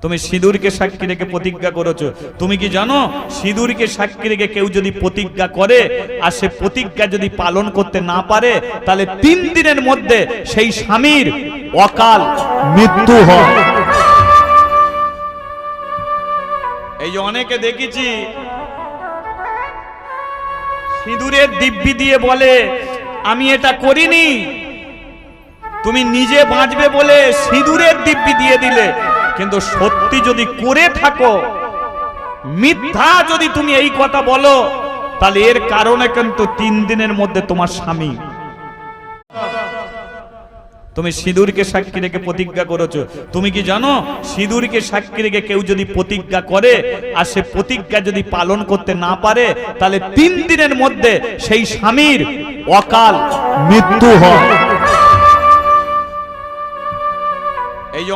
তুমি সিঁদুরকে সাক্ষী রেখে প্রতিজ্ঞা করেছো। তুমি কি জানো সিঁদুরকে সাক্ষী রেখে কেউ যদি প্রতিজ্ঞা করে আর সে প্রতিজ্ঞা যদি পালন করতে না পারে তাহলে 3 দিনের মধ্যে সেই স্বামীর অকাল মৃত্যু হয়। এই যে অনেকে দেখেছি সিঁদুরের দিব্যি দিয়ে বলে আমি এটা করিনি, তুমি নিজে বাঁচবে বলে সিঁদুরের দিব্যি দিয়ে দিলে, কিন্তু সত্যি যদি করে থাকো, মিথ্যা যদি তুমি এই কথা বলো, তাহলে এর কারণে কিন্তু 3 দিনের মধ্যে তোমার স্বামী। তুমি সিঁদুরকে সাক্ষী রেখে প্রতিজ্ঞা করেছো। তুমি কি জানো সিঁদুরকে সাক্ষী রেখে কেউ যদি প্রতিজ্ঞা করে আর সে প্রতিজ্ঞা যদি পালন করতে না পারে তাহলে 3 দিনের মধ্যে সেই স্বামীর অকাল মৃত্যু হয়। এই যে